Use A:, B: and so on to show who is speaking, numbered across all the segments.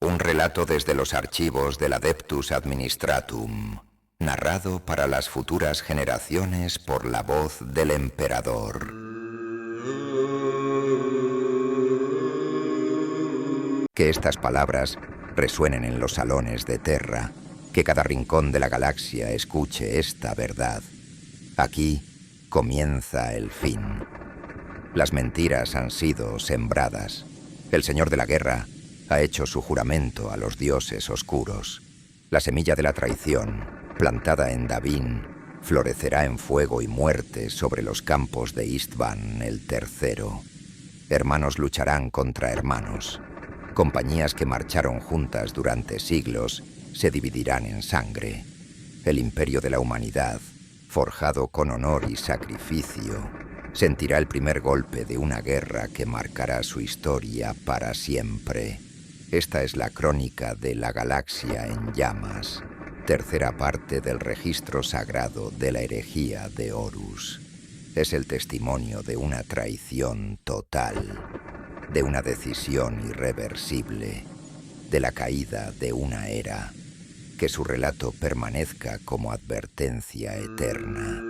A: Un relato desde los archivos del Adeptus Administratum, narrado para las futuras generaciones por la voz del emperador. Que estas palabras resuenen en los salones de Terra, que cada rincón de la galaxia escuche esta verdad. Aquí comienza el fin. Las mentiras han sido sembradas. El Señor de la Guerra ha hecho su juramento a los dioses oscuros. La semilla de la traición, plantada en Davin, florecerá en fuego y muerte sobre los campos de Istvan el Tercero. Hermanos lucharán contra hermanos. Compañías que marcharon juntas durante siglos se dividirán en sangre. El imperio de la humanidad, forjado con honor y sacrificio, sentirá el primer golpe de una guerra que marcará su historia para siempre. Esta es la crónica de la galaxia en llamas, tercera parte del registro sagrado de la herejía de Horus. Es el testimonio de una traición total, de una decisión irreversible, de la caída de una era. Que su relato permanezca como advertencia eterna.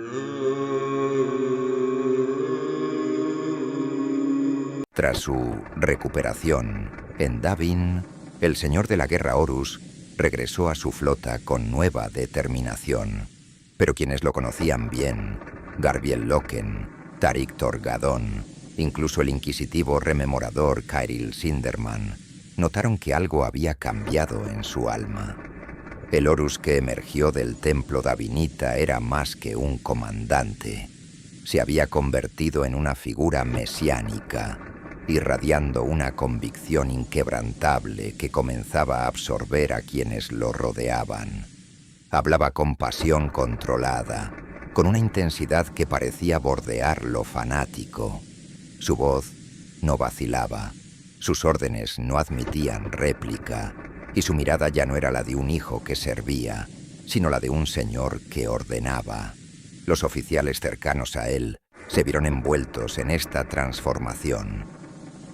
A: Tras su recuperación, en Davin, el Señor de la Guerra Horus regresó a su flota con nueva determinación. Pero quienes lo conocían bien, Garbiel Loken, Tarik Torgadon, incluso el inquisitivo rememorador Kairil Sinderman, notaron que algo había cambiado en su alma. El Horus que emergió del templo davinita era más que un comandante. Se había convertido en una figura mesiánica, irradiando una convicción inquebrantable que comenzaba a absorber a quienes lo rodeaban. Hablaba con pasión controlada, con una intensidad que parecía bordear lo fanático. Su voz no vacilaba, sus órdenes no admitían réplica, y su mirada ya no era la de un hijo que servía, sino la de un señor que ordenaba. Los oficiales cercanos a él se vieron envueltos en esta transformación.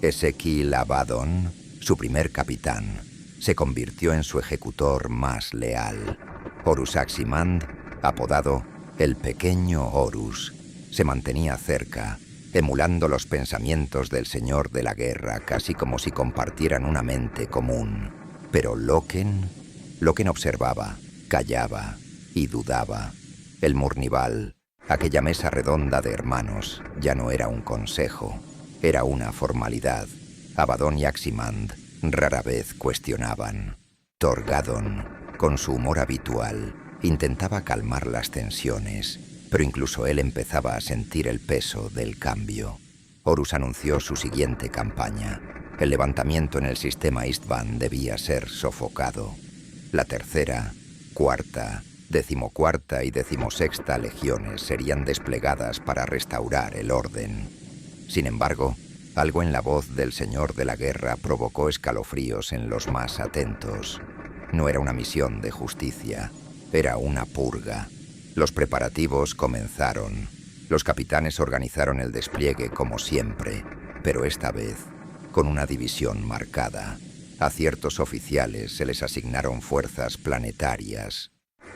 A: Ezequiel Abaddon, su primer capitán, se convirtió en su ejecutor más leal. Horus Aximand, apodado el Pequeño Horus, se mantenía cerca, emulando los pensamientos del Señor de la Guerra, casi como si compartieran una mente común. Pero Loken observaba, callaba y dudaba. El Murnival, aquella mesa redonda de hermanos, ya no era un consejo, era una formalidad. Abaddon y Aximand rara vez cuestionaban. Torgadon, con su humor habitual, intentaba calmar las tensiones, pero incluso él empezaba a sentir el peso del cambio. Horus anunció su siguiente campaña. El levantamiento en el sistema Istvan debía ser sofocado. La tercera, cuarta, 14ª y 16ª legiones serían desplegadas para restaurar el orden. Sin embargo, algo en la voz del Señor de la Guerra provocó escalofríos en los más atentos. No era una misión de justicia, era una purga. Los preparativos comenzaron. Los capitanes organizaron el despliegue como siempre, pero esta vez con una división marcada. A ciertos oficiales se les asignaron fuerzas planetarias,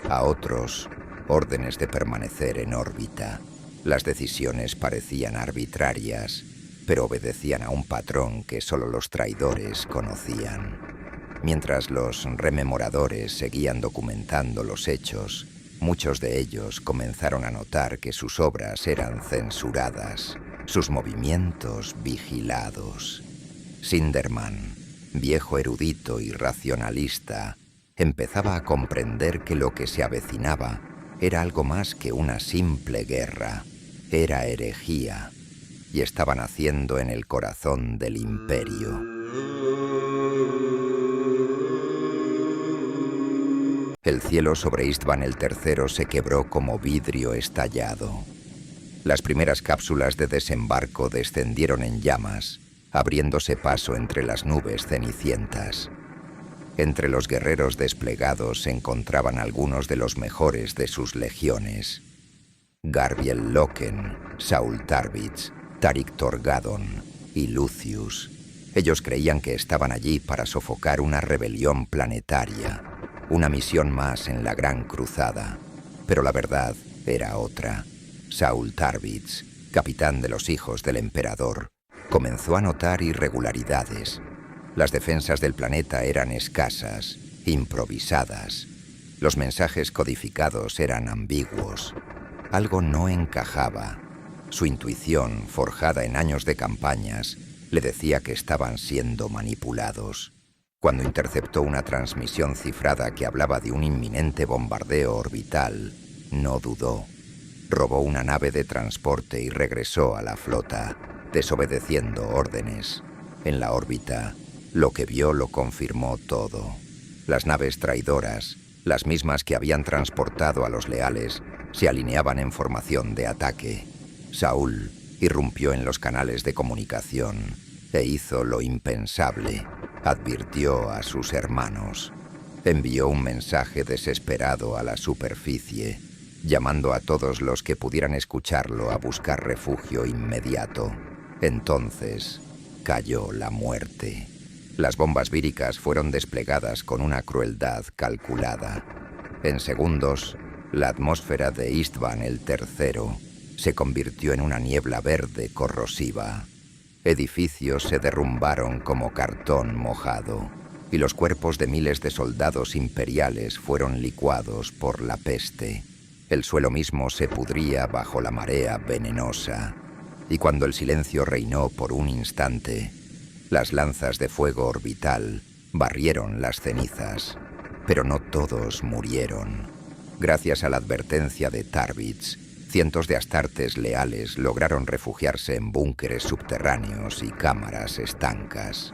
A: a otros órdenes de permanecer en órbita. Las decisiones parecían arbitrarias, pero obedecían a un patrón que solo los traidores conocían. Mientras los rememoradores seguían documentando los hechos, muchos de ellos comenzaron a notar que sus obras eran censuradas, sus movimientos vigilados. Sinderman, viejo erudito y racionalista, empezaba a comprender que lo que se avecinaba era algo más que una simple guerra, era herejía, y estaba naciendo en el corazón del imperio. El cielo sobre Istvan el Tercero se quebró como vidrio estallado. Las primeras cápsulas de desembarco descendieron en llamas, abriéndose paso entre las nubes cenicientas. Entre los guerreros desplegados se encontraban algunos de los mejores de sus legiones. Garbiel Loken, Saul Tarvitz, Tarik Torgadon y Lucius, Ellos creían que estaban allí para sofocar una rebelión planetaria, una misión más en la Gran Cruzada. Pero la verdad era otra. Saul Tarvitz, capitán de los hijos del emperador, comenzó a notar irregularidades. Las defensas del planeta eran escasas, improvisadas. Los mensajes codificados eran ambiguos. Algo no encajaba. Su intuición, forjada en años de campañas, le decía que estaban siendo manipulados. Cuando interceptó una transmisión cifrada que hablaba de un inminente bombardeo orbital, no dudó. Robó una nave de transporte y regresó a la flota, desobedeciendo órdenes. En la órbita, lo que vio lo confirmó todo. Las naves traidoras, las mismas que habían transportado a los leales, se alineaban en formación de ataque. Saúl irrumpió en los canales de comunicación e hizo lo impensable. Advirtió a sus hermanos. Envió un mensaje desesperado a la superficie, llamando a todos los que pudieran escucharlo a buscar refugio inmediato. Entonces cayó la muerte. Las bombas víricas fueron desplegadas con una crueldad calculada. En segundos, la atmósfera de Istvan el III se convirtió en una niebla verde corrosiva. Edificios se derrumbaron como cartón mojado, y los cuerpos de miles de soldados imperiales fueron licuados por la peste. El suelo mismo se pudría bajo la marea venenosa, y cuando el silencio reinó por un instante, las lanzas de fuego orbital barrieron las cenizas, pero no todos murieron. Gracias a la advertencia de Tarvitz, cientos de astartes leales lograron refugiarse en búnkeres subterráneos y cámaras estancas.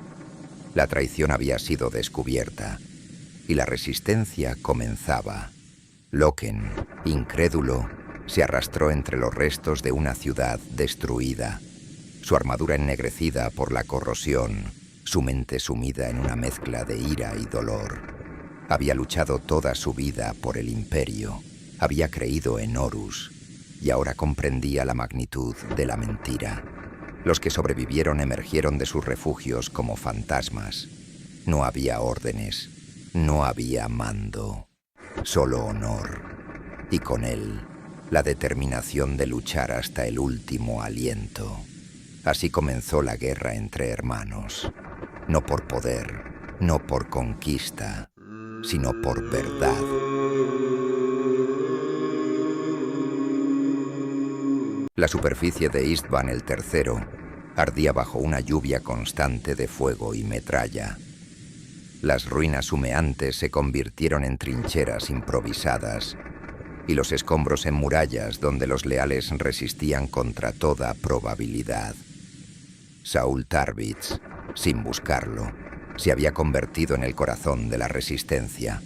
A: La traición había sido descubierta, y la resistencia comenzaba. Loken, incrédulo, se arrastró entre los restos de una ciudad destruida, su armadura ennegrecida por la corrosión, su mente sumida en una mezcla de ira y dolor. Había luchado toda su vida por el Imperio, había creído en Horus, y ahora comprendía la magnitud de la mentira. Los que sobrevivieron emergieron de sus refugios como fantasmas. No había órdenes, no había mando, solo honor, y con él la determinación de luchar hasta el último aliento. Así comenzó la guerra entre hermanos, no por poder, no por conquista, sino por verdad. La superficie de Istvan el III ardía bajo una lluvia constante de fuego y metralla. Las ruinas humeantes se convirtieron en trincheras improvisadas y los escombros en murallas donde los leales resistían contra toda probabilidad. Saul Tarvitz, sin buscarlo, se había convertido en el corazón de la resistencia.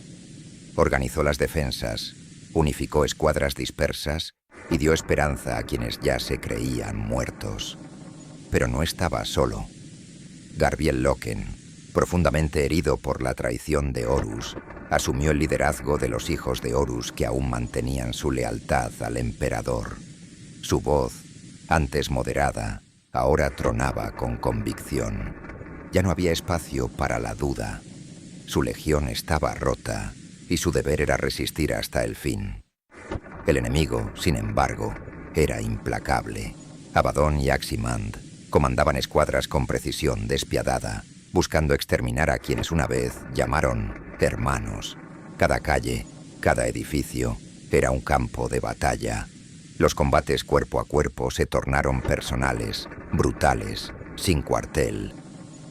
A: Organizó las defensas, unificó escuadras dispersas y dio esperanza a quienes ya se creían muertos. Pero no estaba solo. Garbiel Loken, profundamente herido por la traición de Horus, asumió el liderazgo de los hijos de Horus que aún mantenían su lealtad al emperador. Su voz, antes moderada, ahora tronaba con convicción. Ya no había espacio para la duda. Su legión estaba rota y su deber era resistir hasta el fin. El enemigo, sin embargo, era implacable. Abaddon y Aximand comandaban escuadras con precisión despiadada, buscando exterminar a quienes una vez llamaron hermanos. Cada calle, cada edificio, era un campo de batalla. Los combates cuerpo a cuerpo se tornaron personales, brutales, sin cuartel.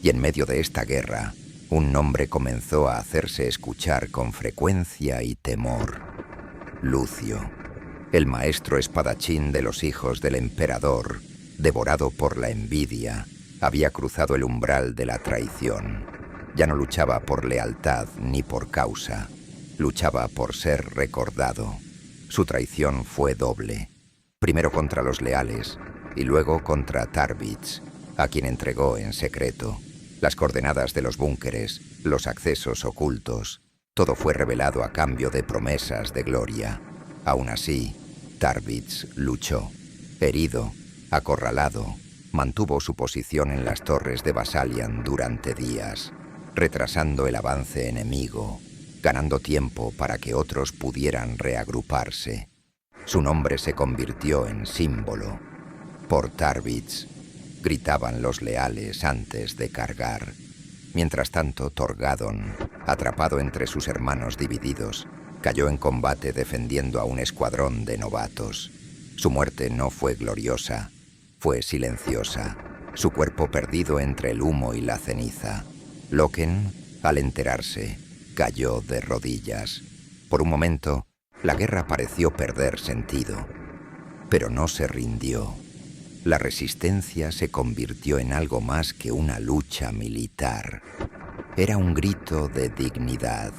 A: Y en medio de esta guerra, un nombre comenzó a hacerse escuchar con frecuencia y temor. Lucio, el maestro espadachín de los hijos del emperador, devorado por la envidia, había cruzado el umbral de la traición. Ya no luchaba por lealtad ni por causa, luchaba por ser recordado. Su traición fue doble, primero contra los leales y luego contra Tarvitz, a quien entregó en secreto las coordenadas de los búnkeres, los accesos ocultos. Todo fue revelado a cambio de promesas de gloria. Aún así, Tarvitz luchó, herido, acorralado, mantuvo su posición en las torres de Basalian durante días, retrasando el avance enemigo, ganando tiempo para que otros pudieran reagruparse. Su nombre se convirtió en símbolo. Por Tarbits, gritaban los leales antes de cargar. Mientras tanto, Torgadon, atrapado entre sus hermanos divididos, cayó en combate defendiendo a un escuadrón de novatos. Su muerte no fue gloriosa, fue silenciosa, su cuerpo perdido entre el humo y la ceniza. Loken, al enterarse, cayó de rodillas. Por un momento, la guerra pareció perder sentido, pero no se rindió. La resistencia se convirtió en algo más que una lucha militar. Era un grito de dignidad,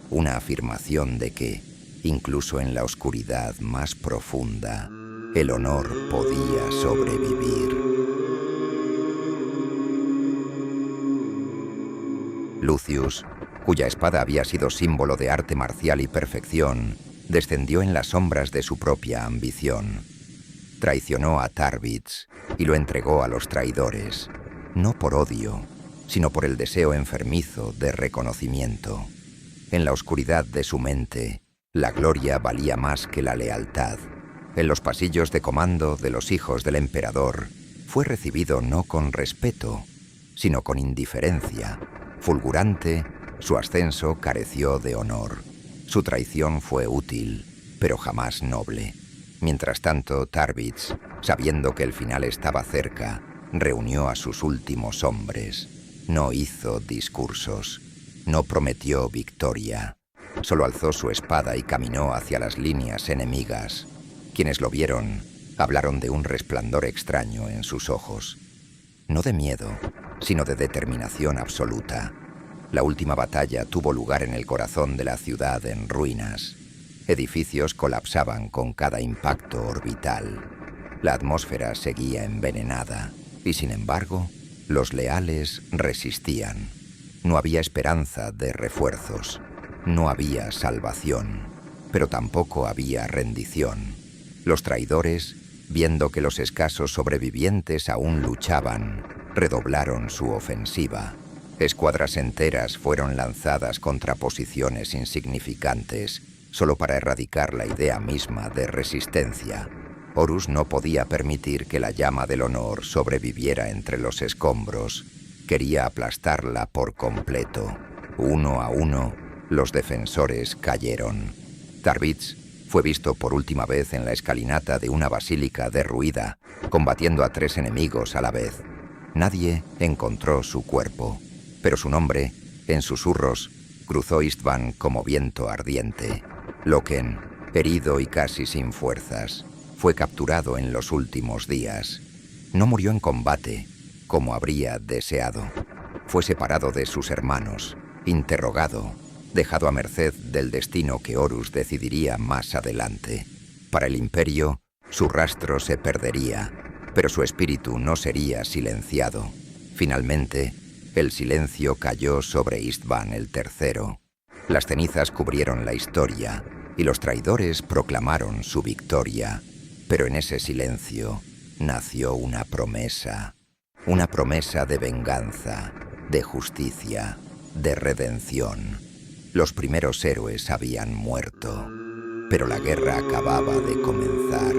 A: una afirmación de que, incluso en la oscuridad más profunda, el honor podía sobrevivir. Lucius, cuya espada había sido símbolo de arte marcial y perfección, descendió en las sombras de su propia ambición. Traicionó a Tarbits y lo entregó a los traidores, no por odio, sino por el deseo enfermizo de reconocimiento. En la oscuridad de su mente, la gloria valía más que la lealtad. En los pasillos de comando de los hijos del emperador, fue recibido no con respeto, sino con indiferencia. Fulgurante, su ascenso careció de honor. Su traición fue útil, pero jamás noble. Mientras tanto, Tarbits, sabiendo que el final estaba cerca, reunió a sus últimos hombres. No hizo discursos, no prometió victoria. Solo alzó su espada y caminó hacia las líneas enemigas. Quienes lo vieron, hablaron de un resplandor extraño en sus ojos. No de miedo, sino de determinación absoluta. La última batalla tuvo lugar en el corazón de la ciudad en ruinas. Edificios colapsaban con cada impacto orbital. La atmósfera seguía envenenada y, sin embargo, los leales resistían. No había esperanza de refuerzos, no había salvación, pero tampoco había rendición. Los traidores, viendo que los escasos sobrevivientes aún luchaban, redoblaron su ofensiva. Escuadras enteras fueron lanzadas contra posiciones insignificantes, solo para erradicar la idea misma de resistencia. Horus no podía permitir que la llama del honor sobreviviera entre los escombros. Quería aplastarla por completo. Uno a uno, los defensores cayeron. Tarbits fue visto por última vez en la escalinata de una basílica derruida, combatiendo a 3 enemigos a la vez. Nadie encontró su cuerpo, pero su nombre, en susurros, cruzó Istvan como viento ardiente. Loken, herido y casi sin fuerzas, fue capturado en los últimos días. No murió en combate, como habría deseado. Fue separado de sus hermanos, interrogado, dejado a merced del destino que Horus decidiría más adelante. Para el Imperio, su rastro se perdería, pero su espíritu no sería silenciado. Finalmente, el silencio cayó sobre Istvan el III. Las cenizas cubrieron la historia y los traidores proclamaron su victoria. Pero en ese silencio nació una promesa de venganza, de justicia, de redención. Los primeros héroes habían muerto, pero la guerra acababa de comenzar.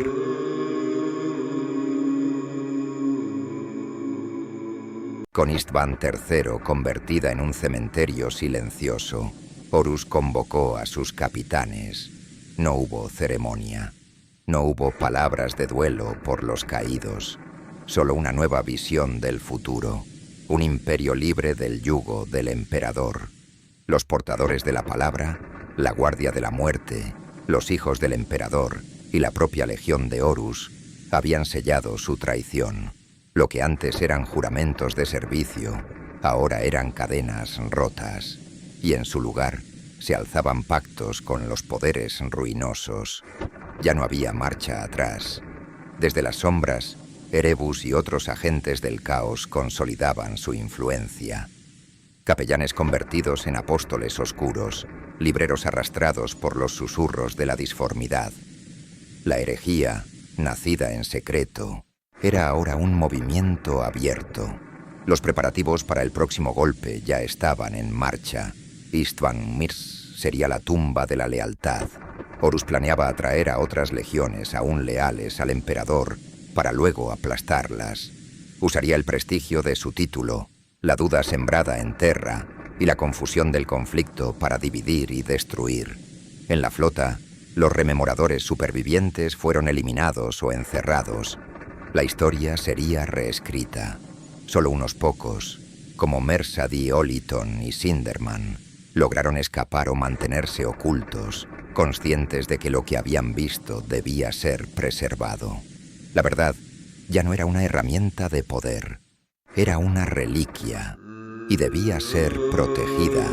A: Con Istvan III convertida en un cementerio silencioso, Horus convocó a sus capitanes. No hubo ceremonia. No hubo palabras de duelo por los caídos. Solo una nueva visión del futuro. Un imperio libre del yugo del emperador. Los portadores de la palabra, la guardia de la muerte, los hijos del emperador y la propia legión de Horus habían sellado su traición. Lo que antes eran juramentos de servicio, ahora eran cadenas rotas. Y en su lugar se alzaban pactos con los poderes ruinosos. Ya no había marcha atrás. Desde las sombras, Erebus y otros agentes del caos consolidaban su influencia. Capellanes convertidos en apóstoles oscuros, libreros arrastrados por los susurros de la disformidad. La herejía, nacida en secreto, era ahora un movimiento abierto. Los preparativos para el próximo golpe ya estaban en marcha. Istvan Mirs sería la tumba de la lealtad. Horus planeaba atraer a otras legiones aún leales al emperador para luego aplastarlas. Usaría el prestigio de su título, la duda sembrada en Terra y la confusión del conflicto para dividir y destruir. En la flota, los rememoradores supervivientes fueron eliminados o encerrados. La historia sería reescrita. Solo unos pocos, como Mersadi Oliton y Sinderman, lograron escapar o mantenerse ocultos, conscientes de que lo que habían visto debía ser preservado. La verdad ya no era una herramienta de poder, era una reliquia y debía ser protegida.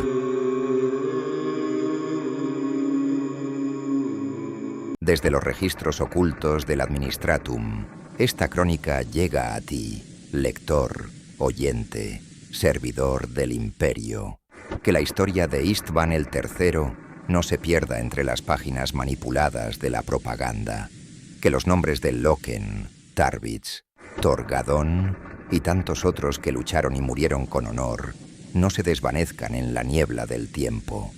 A: Desde los registros ocultos del Administratum, esta crónica llega a ti, lector, oyente, servidor del Imperio. Que la historia de Istvan el III no se pierda entre las páginas manipuladas de la propaganda. Que los nombres de Loken, Tarvitz, Torgadón y tantos otros que lucharon y murieron con honor no se desvanezcan en la niebla del tiempo.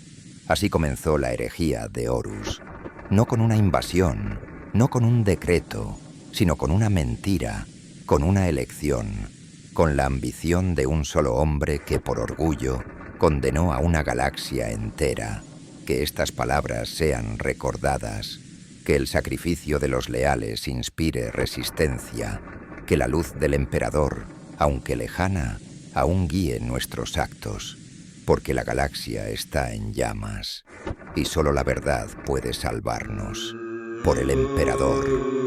A: Así comenzó la herejía de Horus. No con una invasión, no con un decreto, sino con una mentira, con una elección, con la ambición de un solo hombre que por orgullo condenó a una galaxia entera. Que estas palabras sean recordadas, que el sacrificio de los leales inspire resistencia, que la luz del emperador, aunque lejana, aún guíe nuestros actos, porque la galaxia está en llamas y solo la verdad puede salvarnos. Por el emperador.